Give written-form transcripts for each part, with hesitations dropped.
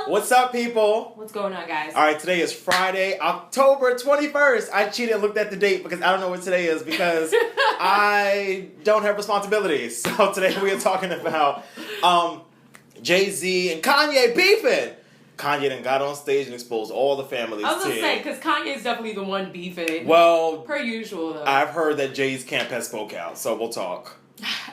What's up, people? What's going on, guys? All right, today is Friday, October 21st. I cheated and looked at the date because I don't know what today is because I don't have responsibilities. So today we are talking about Jay-Z and Kanye beefing. Kanye then got on stage and exposed all the families. I was going to say, because Kanye's definitely the one beefing. Well, per usual, though. I've heard that Jay's camp has spoke out, so we'll talk.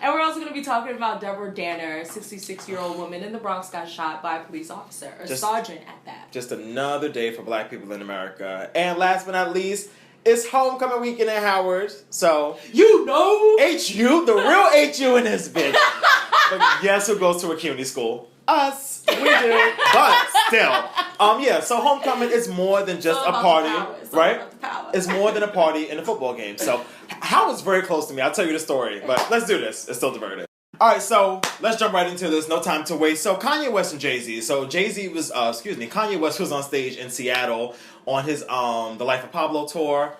And we're also going to be talking about Deborah Danner, a 66-year-old woman in the Bronx got shot by a police officer, a sergeant at that. Just another day for black people in America. And last but not least, it's homecoming weekend at Howard. So, you know, HU, the real HU in this bitch. But guess who goes to a community school? Us. We do. But still. Yeah, so homecoming is more than just a party, right? It's more than a party in a football game. So Howard's very close to me. I'll tell you the story. But let's do this. It's still diverted. All right, so let's jump right into this. No time to waste. So Kanye West and Jay-Z. So Kanye West was on stage in Seattle on his The Life of Pablo tour.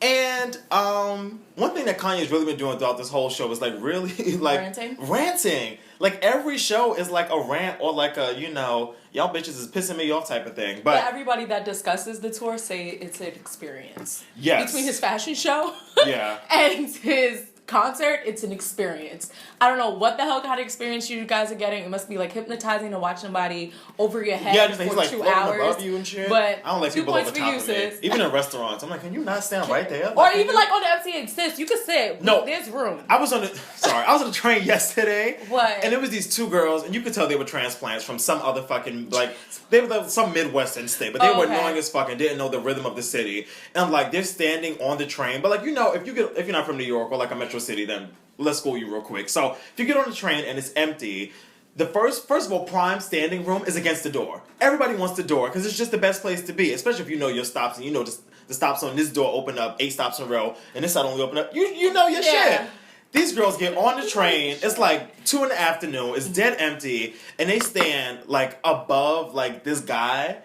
And one thing that Kanye's really been doing throughout this whole show is like really like ranting. Like every show is like a rant or like a, y'all bitches is pissing me off type of thing. But everybody that discusses the tour say it's an experience. Yes. Between his fashion show yeah. and his concert, it's an experience. I don't know what the hell kind of experience you guys are getting. It must be like hypnitizing to watch somebody over your head for like 2 hours. Above you and shit. But I don't like people over top of me. Even in restaurants, I'm like, can you not stand right there? Or even like on the MTA, sis, you can sit. No, there's room. I was on the train yesterday. What? And it was these two girls, and you could tell they were transplants from some other fucking they were like some Midwestern state, but they were annoying as fuck and didn't know the rhythm of the city. And I'm like, they're standing on the train, but like if you're not from New York or like a metro city, then let's school you real quick. So if you get on the train and it's empty, the first of all, prime standing room is against the door. Everybody wants the door because it's just the best place to be, especially if you know your stops and you know the stops on this door open up 8 stops in a row and this side only open up. You know your shit. These girls get on the train. It's like 2 PM. It's dead empty, and they stand like above like this guy,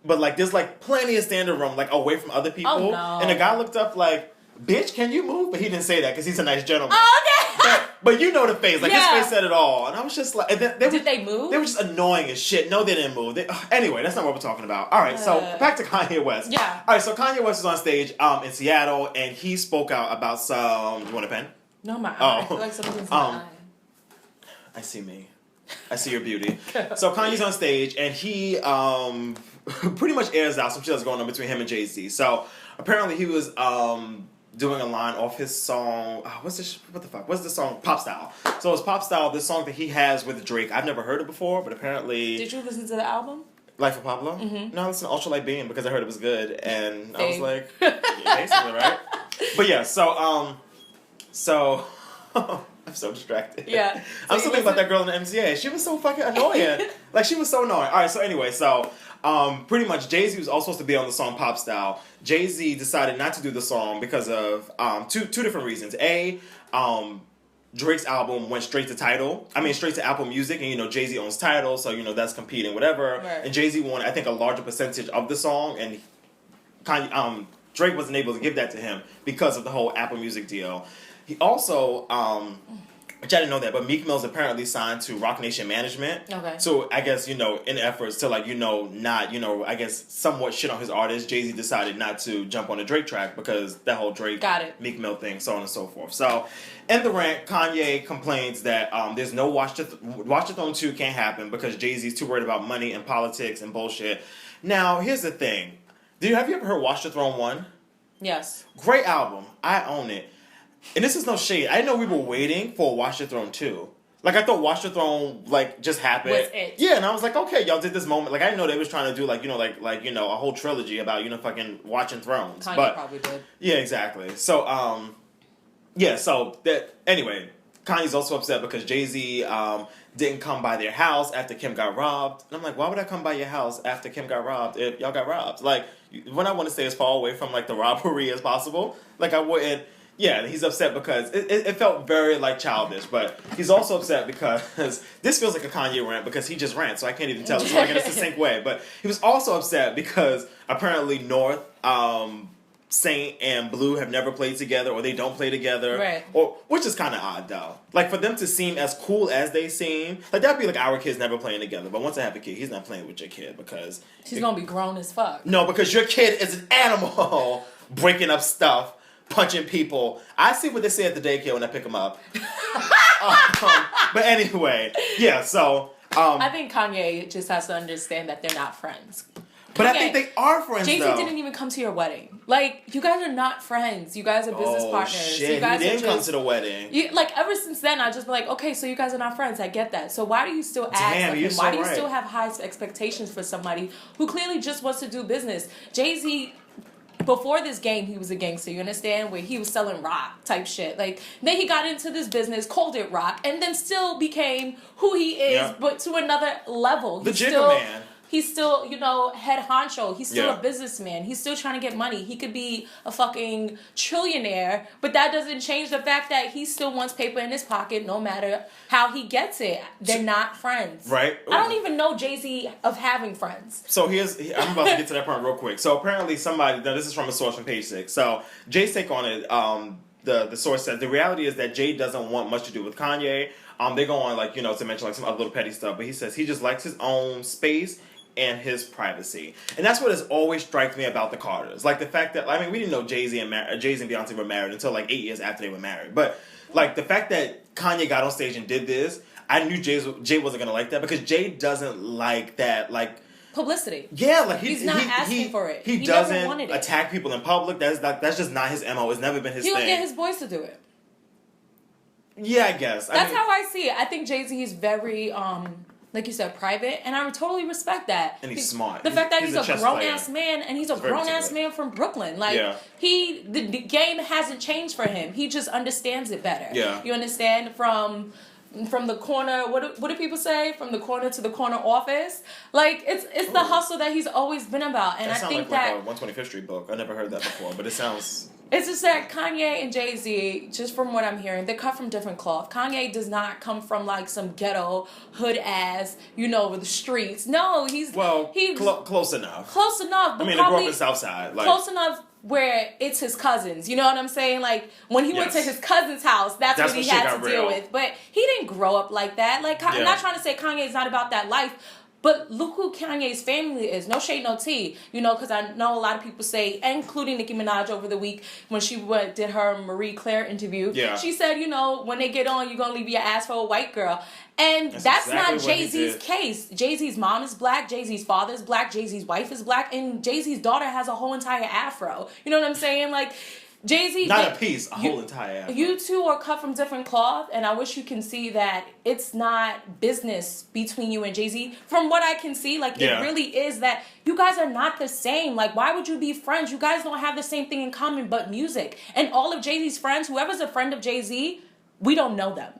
but like there's like plenty of standing room like away from other people. Oh, no. And the guy looked up like, "Bitch, can you move?" But he didn't say that because he's a nice gentleman. Oh, okay. But you know the face. Like, his face said it all. And I was just like... Did they move? They were just annoying as shit. No, they didn't move. Anyway, that's not what we're talking about. All right, so back to Kanye West. Yeah. All right, so Kanye West was on stage in Seattle, and he spoke out about some... You want a pen? No, my eye. I feel like something's in my eye. I see me. I see your beauty. So Kanye's on stage, and he pretty much airs out some shit that's going on between him and Jay-Z. So apparently he was... doing a line off his song. What's the song? Pop Style. So it's Pop Style, this song that he has with Drake. I've never heard it before, but apparently... Did you listen to the album? Life of Pablo? Mm-hmm. No, I listened to Ultralight Beam because I heard it was good, and I was like, basically, right? But yeah, so I'm so distracted. Yeah. I'm still thinking about that girl in the MTA. She was so fucking annoying. Like, she was so annoying. All right, so anyway, pretty much Jay-Z was also supposed to be on the song Pop Style. Jay-Z decided not to do the song because of two different reasons. Drake's album went straight to Apple Music, and Jay-Z owns Tidal, so that's competing, whatever. Right. And Jay-Z won, I think, a larger percentage of the song, and Drake wasn't able to give that to him because of the whole Apple Music deal. He also, which I didn't know that, but Meek Mill's apparently signed to Roc Nation Management. Okay. So I guess, in efforts to not, I guess somewhat shit on his artist, Jay-Z decided not to jump on the Drake track because that whole Drake Meek Mill thing, so on and so forth. So in the rant, Kanye complains that there's no Watch the Throne 2 can't happen because Jay-Z's too worried about money and politics and bullshit. Now, here's the thing. Have you ever heard Watch the Throne 1? Yes. Great album. I own it. And this is no shade. I didn't know we were waiting for Watch the Throne 2. Like, I thought Watch the Throne, just happened. Was it? Yeah, and I was like, okay, y'all did this moment. Like, I didn't know they was trying to do, a whole trilogy about, fucking watching Thrones. Kanye probably did. Yeah, exactly. So, anyway, Kanye's also upset because Jay-Z didn't come by their house after Kim got robbed. And I'm like, why would I come by your house after Kim got robbed if y'all got robbed? Like, when I want to stay as far away from, the robbery as possible, I wouldn't... Yeah, he's upset because it felt very, childish, but he's also upset because this feels like a Kanye rant because he just rants, so I can't even tell. It's in a succinct way, but he was also upset because apparently North Saint and Blue have never played together, or they don't play together, right? Or which is kind of odd though. Like for them to seem as cool as they seem, like that'd be like our kids never playing together. But once I have a kid, he's not playing with your kid because he's gonna be grown as fuck. No, because your kid is an animal, breaking up stuff, punching people. I see what they say at the daycare when I pick them up. But anyway, yeah. So I think Kanye just has to understand that they're not friends. But I think they are friends, Jay-Z though. didn't even come to your wedding. Like, you guys are not friends. You guys are business partners. Shit. You guys He didn't come to the wedding. Ever since then, I just be like, okay, so you guys are not friends. I get that. So why do you still ask of him? So why do you still have high expectations for somebody who clearly just wants to do business? Jay-Z... Before this game, he was a gangster, you understand? Where he was selling rock type shit. Like, then he got into this business, called it rock, and then still became who he is, but to another level. The Jigger Man. He's still, head honcho. He's still a businessman. He's still trying to get money. He could be a fucking trillionaire, but that doesn't change the fact that he still wants paper in his pocket no matter how he gets it. They're not friends. Right. I don't even know Jay-Z of having friends. So I'm about to get to that point real quick. So apparently now this is from a source from Page 6. So Jay's take on it, the source says, the reality is that Jay doesn't want much to do with Kanye. They go on, to mention, some other little petty stuff, but he says he just likes his own space and his privacy. And that's what has always struck me about the Carters. Like, the fact that, we didn't know Jay-Z and Beyonce were married until, 8 years after they were married. But, the fact that Kanye got on stage and did this, I knew Jay wasn't going to like that, because Jay doesn't like that, publicity. Yeah, he's not asking for it. He doesn't attack people in public. That's just not his MO. It's never been his thing. He'll get his boys to do it. Yeah, I guess. That's how I see it. I think Jay-Z is very... like you said, private, and I would totally respect that. And he's smart. The fact that he's a grown-ass man, and he's a grown-ass man from Brooklyn. The game hasn't changed for him. He just understands it better. Yeah. You understand? From the corner, what do people say? From the corner to the corner office. It's the hustle that he's always been about. And I think that... like a 125th Street book. I never heard that before, but it sounds... It's just that Kanye and Jay-Z, just from what I'm hearing, they cut from different cloth. Kanye does not come from some ghetto hood ass, with the streets. No, he's close enough. Close enough, but they grew up in the South Side. Close enough where it's his cousins. You know what I'm saying? When he went to his cousin's house, that's what he had to deal with. But he didn't grow up like that. I'm not trying to say Kanye's not about that life. But look who Kanye's family is. No shade, no tea. Because I know a lot of people say, including Nicki Minaj over the week, when she did her Marie Claire interview, she said, when they get on, you're going to leave your ass for a white girl. And that's exactly not Jay-Z's case. Jay-Z's mom is black, Jay-Z's father is black, Jay-Z's wife is black, and Jay-Z's daughter has a whole entire afro. You know what I'm saying? Jay-Z... Not a piece, a whole entire afro. You two are cut from different cloth, and I wish you can see that it's not business between you and Jay-Z. From what I can see, it really is that you guys are not the same. Why would you be friends? You guys don't have the same thing in common but music. And all of Jay-Z's friends, whoever's a friend of Jay-Z, we don't know them.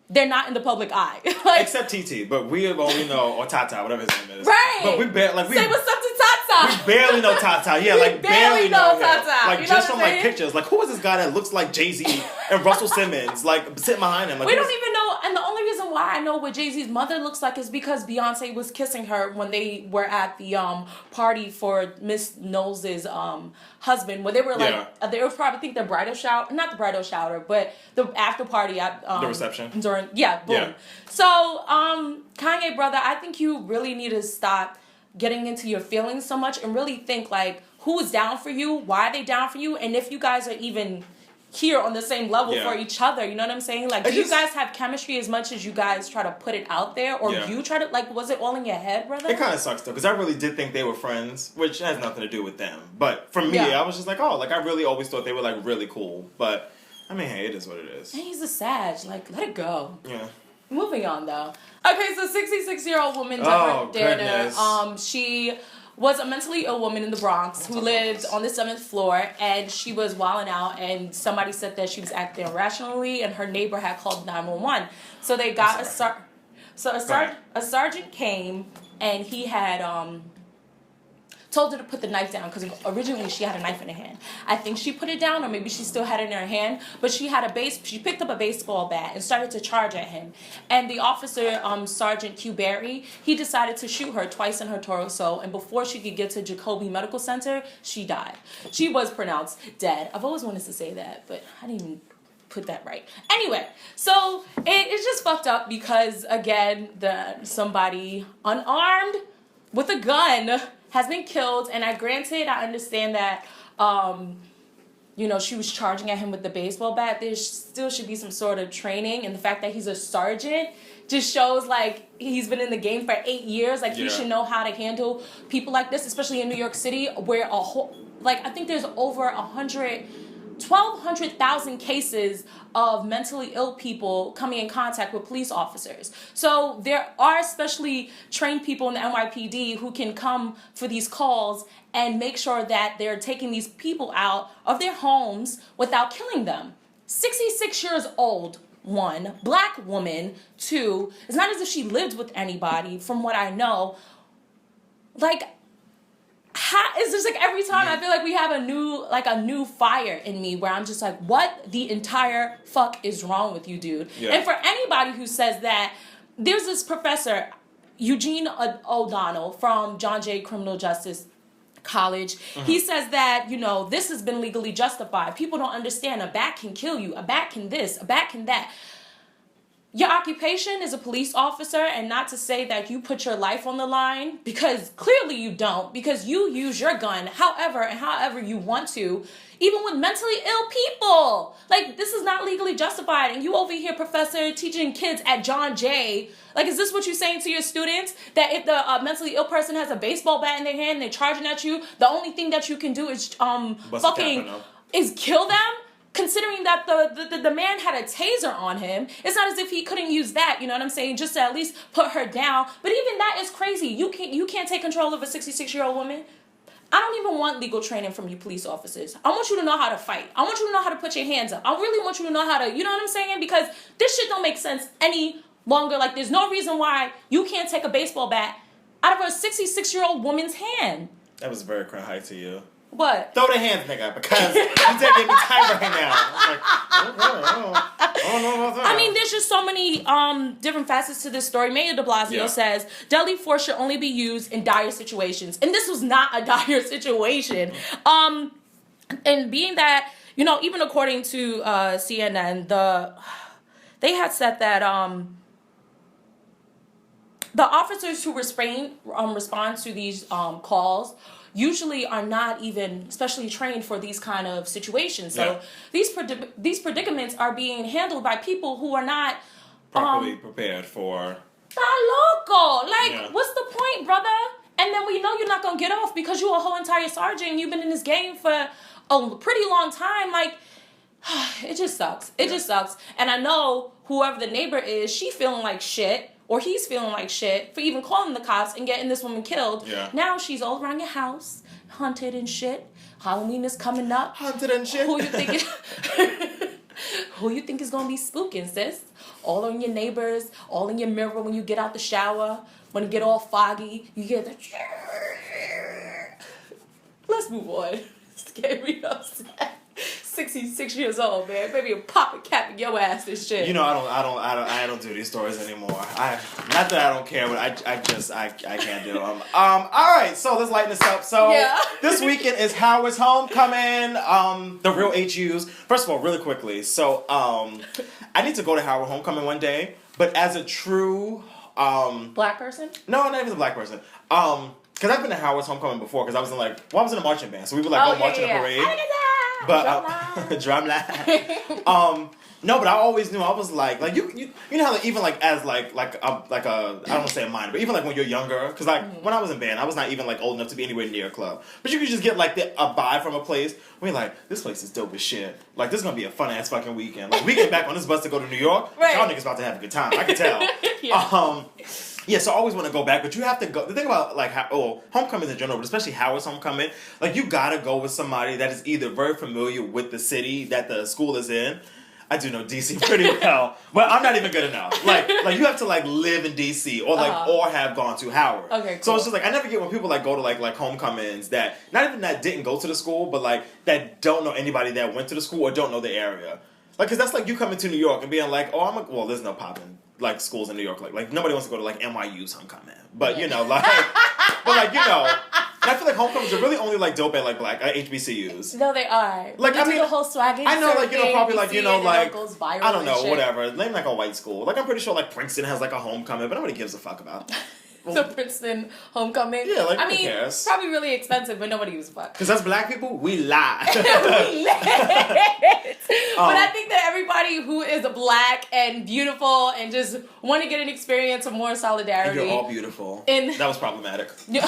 They're not in the public eye. Except TT, but we only know, or Tata, whatever his name is. Right. But we barely, say what's up to Tata. We barely know Tata. Yeah, we barely know Tata. Just from pictures. Who is this guy that looks like Jay-Z and Russell Simmons, sitting behind him? We don't even know, and the only reason why I know what Jay-Z's mother looks like is because Beyonce was kissing her when they were at the party for Miss Knowles' husband, where they were they were probably, I think, the bridal shower, not the bridal shower, but the after party at the reception. Boom. Yeah. So, Kanye, brother, I think you really need to stop getting into your feelings so much and really think who is down for you, why are they down for you, and if you guys are even here on the same level for each other. You know what I'm saying? Do you guys have chemistry as much as you guys try to put it out there, or you try to was it all in your head, brother? It kind of sucks though, because I really did think they were friends, which has nothing to do with them. But for me, I was just I really always thought they were really cool, but. I mean, hey, it is what it is. And he's a Sag. Let it go. Yeah. Moving on, though. Okay, so 66-year-old woman, Deborah Danner, she was a mentally ill woman in the Bronx who lived on the 7th floor, and she was wilding out, and somebody said that she was acting irrationally, and her neighbor had called 911. So they got a sergeant came, and he had told her to put the knife down because originally she had a knife in her hand. I think she put it down, or maybe she still had it in her hand, but she picked up a baseball bat and started to charge at him. And the officer, Sergeant Q. Barry, he decided to shoot her twice in her torso, and before she could get to Jacoby Medical Center, she died. She was pronounced dead. I've always wanted to say that, but I didn't even put that right. Anyway, so it's just fucked up because, again, somebody unarmed with a gun has been killed, and I understand that, she was charging at him with the baseball bat. There still should be some sort of training, and the fact that he's a sergeant just shows, like, he's been in the game for 8 years. Like, he should know how to handle people like this, especially in New York City, where I think there's over 1,200,000 cases of mentally ill people coming in contact with police officers. So there are specially trained people in the NYPD who can come for these calls and make sure that they're taking these people out of their homes without killing them. 66 years old, 1, black woman, 2, it's not as if she lived with anybody, from what I know. Like, it's just like every time I feel like we have a new fire in me where I'm just like, what the entire fuck is wrong with you, dude? Yeah. And for anybody who says that, there's this professor, Eugene O'Donnell from John Jay Criminal Justice College. He says that, this has been legally justified. People don't understand a bat can kill you, a bat can this, a bat can that. Your occupation is a police officer, and not to say that you put your life on the line, because clearly you don't, because you use your gun however you want to, even with mentally ill people. Like, this is not legally justified, and you over here, professor, teaching kids at John Jay. Like, is this what you're saying to your students? That if the mentally ill person has a baseball bat in their hand and they're charging at you, the only thing that you can do is is kill them? Considering that the man had a taser on him, it's not as if he couldn't use that, you know what I'm saying, just to at least put her down. But even that is crazy. You can't take control of a 66-year-old woman. I don't even want legal training from you police officers. I want you to know how to fight. I want you to know how to put your hands up. I really want you to know how to, you know what I'm saying? Because this shit don't make sense any longer. Like, there's no reason why you can't take a baseball bat out of a 66-year-old woman's hand. That was very high to you. What? Throw the hands, nigga, because you're taking me time right now. I'm like, I don't know about that. I mean, there's just so many different facets to this story. Mayor de Blasio says deadly force should only be used in dire situations. And this was not a dire situation. And being that, even according to CNN, they had said that the officers who respond to these calls usually are not even specially trained for these kind of situations. So these predicaments are being handled by people who are not properly prepared for. Loco! Like, what's the point, brother? And then we know you're not gonna get off because you're a whole entire sergeant. You've been in this game for a pretty long time. Like, it just sucks. It just sucks. And I know whoever the neighbor is, she feeling like shit. Or he's feeling like shit for even calling the cops and getting this woman killed. Yeah. Now she's all around your house, hunted and shit. Halloween is coming up. Hunted and shit. Who you think is gonna be spooking, sis? All on your neighbors, all in your mirror when you get out the shower, when it get all foggy, you get the. Let's move on. It's getting me upset. 66 years old, man. Maybe a pop a cap in your ass and shit. I don't do these stories anymore. Not that I don't care, but I can't do them. All right, so let's lighten this up. So this weekend is Howard's homecoming. The real HUs. First of all, really quickly. So I need to go to Howard homecoming one day, but as a true black person? No, not even a black person. Because I've been to Howard's homecoming before. Because I was in a marching band, so we would go march in a parade. But drumline. No, but I always knew I was like you know how even as a I don't want to say a minor, but even like when you're younger, because when I was in band, I was not even old enough to be anywhere near a club, but you could just get a vibe from a place where you're like, this place is dope as shit. Like, this is gonna be a fun ass fucking weekend. Like, we get back on this bus to go to New York, y'all niggas about to have a good time. I can tell. Yeah, so I always want to go back, but you have to go. The thing about homecoming in general, but especially Howard's homecoming, you gotta go with somebody that is either very familiar with the city that the school is in, I do know DC pretty well, but I'm not even good enough. Like you have to like live in DC or like or have gone to Howard. Okay, cool. So it's just like I never get when people like go to like homecomings that not even that didn't go to the school, but like that don't know anybody that went to the school or don't know the area. Like, cause that's like you coming to New York and being like, oh, well, there's no popping like schools in New York. Like nobody wants to go to like NYU's homecoming, but you know, like, but like you know. And I feel like homecomings are really only like dope at like black HBCUs. No, they are. Like I mean, the whole swagging. I know, like you know, probably like you know, like I don't know, shit. whatever. Name like a white school. Like I'm pretty sure like Princeton has like a homecoming, but nobody gives a fuck about. The Princeton homecoming. Yeah, like I who mean, cares? Probably really expensive, but nobody gives a fuck. Because as black people, we lie. We lit. But I think that everybody who is black and beautiful and just want to get an experience of more solidarity. And you're all beautiful. That was problematic. Yeah.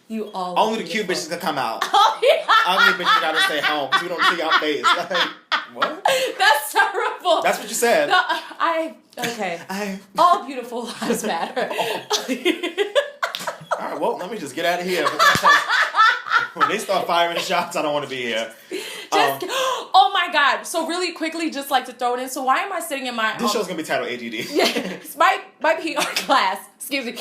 You all only the cute bitches can come out. Oh, yeah. Ugly bitches gotta stay home because we don't see our face. Like, what? That's terrible. That's what you said. No, okay. All beautiful lives matter. All right, well, let me just get out of here. When they start firing shots, I don't want to be here. Oh my God. So really quickly, just like to throw it in. So why am I sitting in my... This show's going to be titled ADD. Yeah, my PR class, excuse me.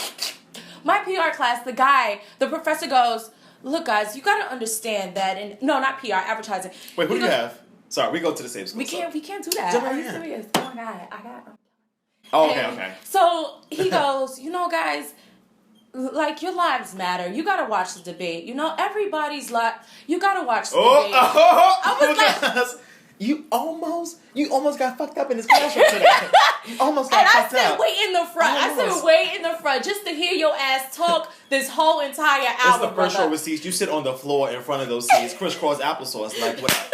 My PR class, the professor goes, look, guys, you got to understand that, and no, not PR, advertising. Wait, who do you have? Sorry, we go to the same school. We can't do that. Are you serious? Oh my God, I got. Oh, okay. So he goes, you know, guys, like your lives matter. You got to watch the debate. You know, everybody's life. You got to watch the debate. I was like. You almost got fucked up in this classroom today. You almost got fucked up. And I said, wait in the front. I said, wait in the front just to hear your ass talk this whole entire hour, It's the first row of seats. You sit on the floor in front of those seats, crisscross applesauce, like whatever.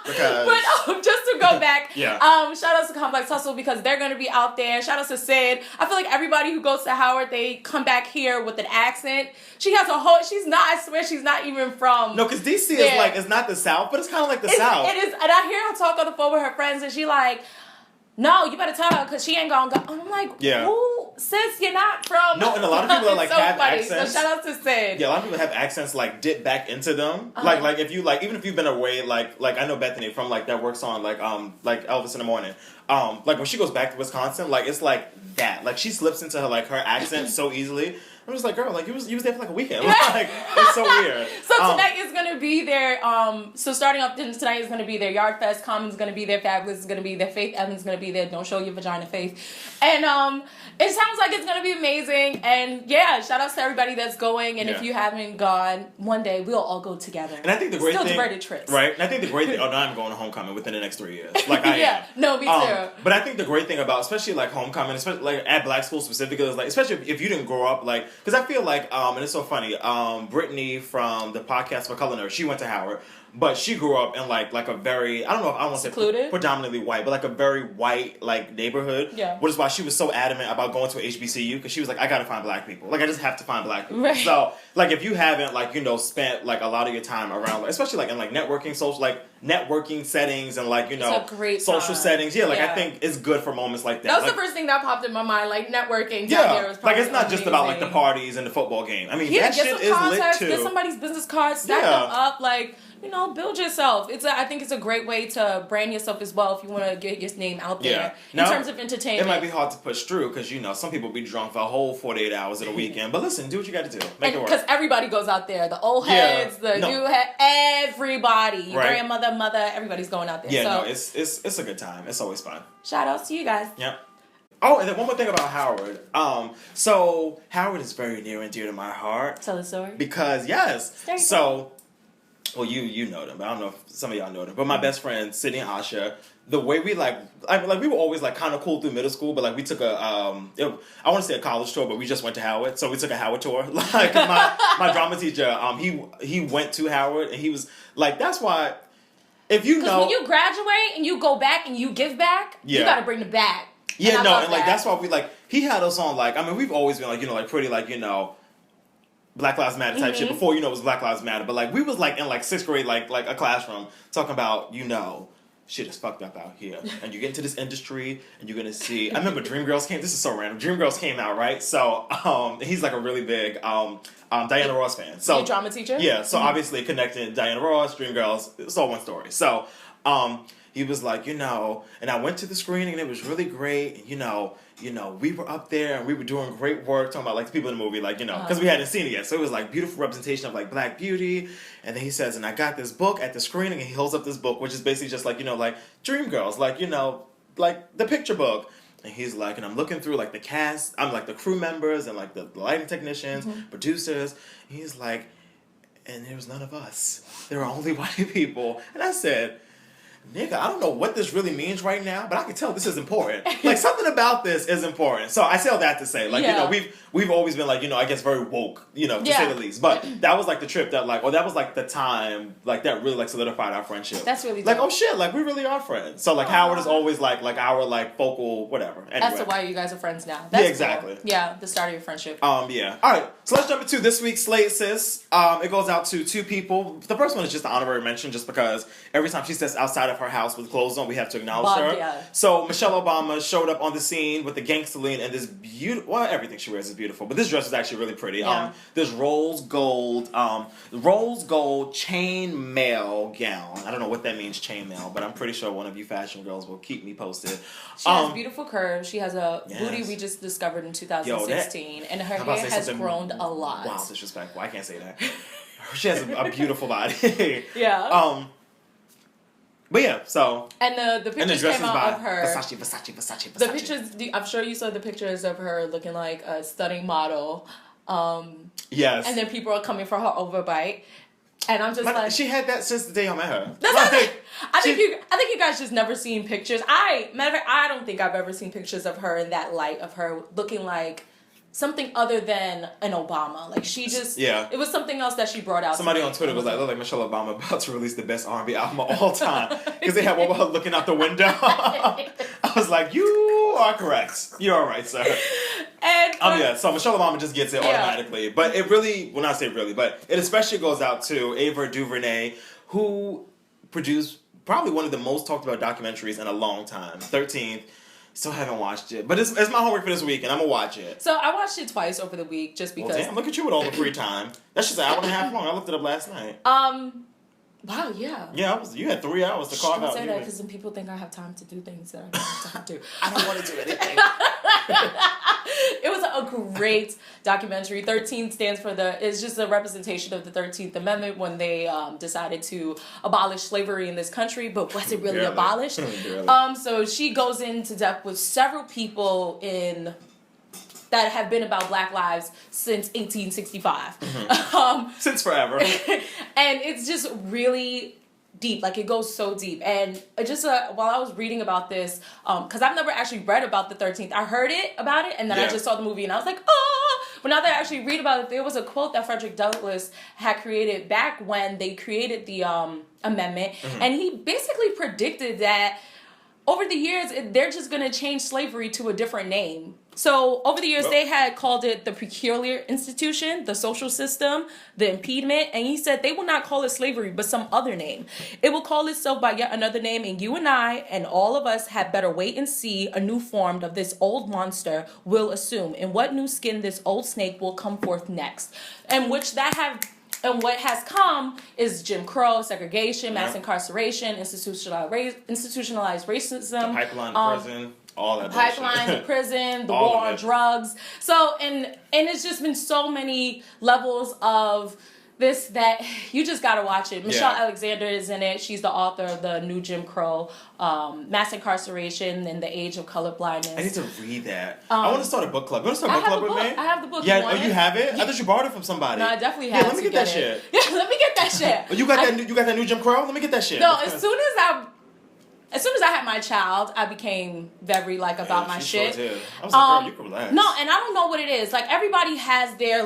But just to go back, yeah. Shout out to Complex Hustle because they're going to be out there. Shout out to Sid. I feel like everybody who goes to Howard, they come back here with an accent. She has I swear she's not even from... No, because DC is like, it's not the South, but it's kind of like the South. It is, and I hear her talk on the phone with her friends and she like, no, you better tell her because she ain't gonna go. And I'm like, who? Sis, you're not from... No, and a lot of people are like have accents. So shout out to Sid. Yeah, a lot of people have accents like dip back into them. Like if you like, even if you've been away, like I know Bethany from like that works on like Elvis in the Morning. Like when she goes back to Wisconsin, like it's like that. Like she slips into her like her accent so easily. I'm just like, girl, like you was there for like a weekend. Like it's so weird. So tonight is gonna be their so starting off tonight is gonna be their Yard Fest. Common's gonna be there. Fabulous is gonna be there. Faith Evans is gonna be there. Don't show your vagina, Faith. And it sounds like it's gonna be amazing. And yeah, shout outs to everybody that's going. And if you haven't gone, one day we'll all go together. And I think the great thing, diverted trips, right? And I think the great thing. Oh, now I'm going to homecoming within the next 3 years. Like I am. No, me too. But I think the great thing about, especially like homecoming, especially like at black schools specifically, is like, especially if you didn't grow up like, because I feel like, and it's so funny, Brittany from the podcast for Color Nerd, she went to Howard, but she grew up in like a very, I want to say predominantly white, but like a very white like neighborhood. Yeah. Which is why she was so adamant about going to HBCU, because she was like, I gotta find black people. Like I just have to find black people. Right. So like if you haven't like, you know, spent like a lot of your time around, like, especially like in like networking, social, like networking settings and like, you know, it's a great social time. Settings. Yeah, like I think it's good for moments like that. That was like, the first thing that popped in my mind, like networking down there was probably like it's not just about like the parties and the football game. I mean, that shit is lit too. Get somebody's business cards, stack them up, like, you know, build yourself. I think it's a great way to brand yourself as well if you want to get your name out there in terms of entertainment. It might be hard to push through because, you know, some people be drunk for a whole 48 hours of the weekend. But listen, do what you got to do. Make it work. Because everybody goes out there. The old heads, new heads, everybody. Your grandmother, mother, everybody's going out there. Yeah, no, it's a good time. It's always fun. Shout outs to you guys. Yep. Oh, and then one more thing about Howard. So Howard is very near and dear to my heart. Tell the story. Because, well, you know them, but I don't know if some of y'all know them. But my best friend, Sydney and Asha, the way we like we were always like kind of cool through middle school, but like we took I want to say a college tour, but we just went to Howard, so we took a Howard tour. Like my drama teacher, he went to Howard, and he was like, that's why. If you know, when you graduate and you go back and you give back, you got to bring the bag. Yeah, and like that's why we like he had us on like, I mean, we've always been like, you know, like pretty like, you know, Black Lives Matter type shit before, you know, it was Black Lives Matter. But like we was like in like 6th grade, like a classroom talking about, you know, shit is fucked up out here. And you get into this industry and you're gonna see. I remember Dreamgirls came. This is so random. Dreamgirls came out, right? So he's like a really big Diana Ross fan. So your drama teacher. Yeah. So obviously connecting Diana Ross, Dreamgirls, it's all one story. So he was like, and I went to the screening and it was really great. And, we were up there and we were doing great work, talking about like the people in the movie, like, because we hadn't seen it yet. So it was like beautiful representation of like Black beauty. And then he says, and I got this book at the screening, and he holds up this book, which is basically just like, like Dreamgirls, like, like the picture book. And he's like, and I'm looking through like the cast, I'm like the crew members and like the lighting technicians, producers. And he's like, and there was none of us. There were only white people. And I said, nigga, I don't know what this really means right now, but I can tell this is important. Like, something about this is important. So I say all that to say, like, we've always been, like, I guess very woke, to say the least. But that was, like, the trip that, like, or that was, like, the time, like, that really, like, solidified our friendship. That's really dope. Like, oh, shit, like, we really are friends. So, like, Howard is always, like our, like, focal whatever. Anyway. That's why you guys are friends now. That's exactly. Cool. Yeah, the start of your friendship. Yeah. All right, so let's jump into this week's Slate Sis. It goes out to 2 people. The first one is just an honorary mention, just because every time she steps outside of her house with clothes on, we have to acknowledge her. Yeah. So Michelle Obama showed up on the scene with the gangster lean and this beautiful, well, everything she wears is beautiful, but this dress is actually really pretty. Yeah. This rose gold chain mail gown. I don't know what that means, chain mail, but I'm pretty sure one of you fashion girls will keep me posted. She has beautiful curves. She has a booty we just discovered in 2016, and her hair has grown a lot. Wow, disrespectful. I can't say that. She has a beautiful body. Yeah. But yeah, so... And the pictures came out of her... Versace. The pictures... I'm sure you saw the pictures of her looking like a stunning model. Yes. And then people are coming for her overbite. And I'm just like... She had that since the day I met her. I think you guys just never seen pictures. Matter of fact, I don't think I've ever seen pictures of her in that light, of her looking like... something other than an Obama. Like, she just... Yeah. It was something else that she brought out. Somebody on Twitter was like, look like Michelle Obama about to release the best R&B album of all time. Because they had one of her looking out the window. I was like, you are correct. You're all right, sir. And so Michelle Obama just gets it automatically. But it really... Well, not say really, but it especially goes out to Ava DuVernay, who produced probably one of the most talked about documentaries in a long time. 13th. Still haven't watched it, but it's my homework for this week, and I'm gonna watch it. So I watched it twice over the week, just because. Well, damn, look at you with all the free time. That's just an hour and a half long. I looked it up last night. Wow, yeah. Yeah, you had 3 hours to carve out. Don't say that, because then people think I have time to do things that I don't have time to. I don't want to do anything. It was a great documentary. 13 stands for it's just a representation of the 13th Amendment when they decided to abolish slavery in this country, but was it really abolished? So she goes into depth with several people that have been about Black lives since 1865. Since forever. And it's just really deep. Like, it goes so deep. And just while I was reading about this, because I've never actually read about the 13th. I heard about it, and then I just saw the movie, and I was like, oh! But now that I actually read about it, there was a quote that Frederick Douglass had created back when they created the amendment, and he basically predicted that over the years, they're just going to change slavery to a different name. So over the years, they had called it the peculiar institution, the social system, the impediment. And he said they will not call it slavery, but some other name. It will call itself by yet another name. And you and I and all of us had better wait and see a new form of this old monster will assume. And what new skin this old snake will come forth next. And what has come is Jim Crow, segregation, mass incarceration, institutionalized racism. The pipeline to prison. All that pipeline to prison, the war on drugs. So, and it's just been so many levels of this that you just gotta watch it. Michelle Alexander is in it. She's the author of the new Jim Crow, mass incarceration and the age of colorblindness. I need to read that. I want to start a book club. You want to start a book club with me? I have the book. Yeah, you have it? I thought you borrowed it from somebody. No, I definitely have. Yeah, let me get that shit. Yeah, let me get that shit. You got that new Jim Crow? Let me get that shit. No, as soon as I had my child, I became very about my shit. Sure did. I was like, girl, you can relax. No, and I don't know what it is. Like, everybody has their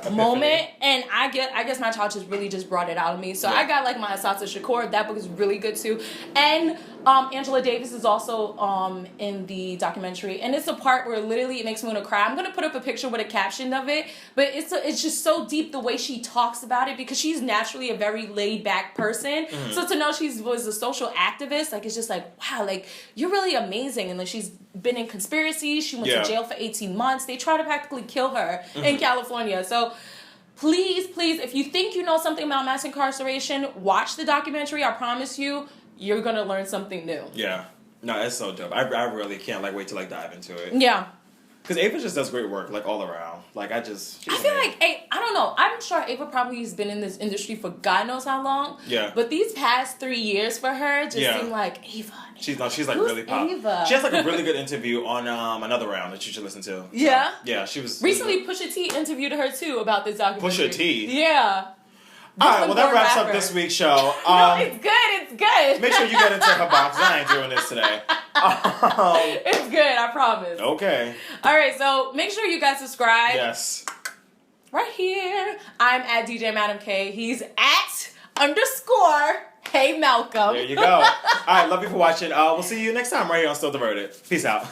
moment, and I guess my child just brought it out of me. So I got my Asasa Shakur. That book is really good too. And Angela Davis is also in the documentary, and it's a part where literally it makes me want to cry. I'm gonna put up a picture with a caption of it, but it's just so deep the way she talks about it, because she's naturally a very laid back person. Mm-hmm. So to know she was a social activist, it's just wow, you're really amazing. And she's been in conspiracies. She went to jail for 18 months. They tried to practically kill her in California. So please, if you think you know something about mass incarceration, watch the documentary. I promise you, you're going to learn something new. Yeah. No, it's so dope. I really can't, like, wait to, like, dive into it. Yeah. Because Ava just does great work, like, all around. Like, I feel like, I don't know. I'm sure Ava probably has been in this industry for God knows how long. Yeah. But these past 3 years for her just seem like, Ava. She's like really pop. Ava? She has like a really good interview on Another Round that you should listen to. Yeah? So, yeah, she was... Recently, Pusha T interviewed her, too, about this documentary. Pusha T? Yeah. All right, well, that wraps up this week's show. No, it's good. Make sure you get into her box. I ain't doing this today. It's good, I promise. Okay. All right, so make sure you guys subscribe. Yes. Right here. I'm at DJ Madam K. He's at _ Hey Malcolm. There you go. All right, love you for watching. We'll see you next time right here on Still Diverted. Peace out.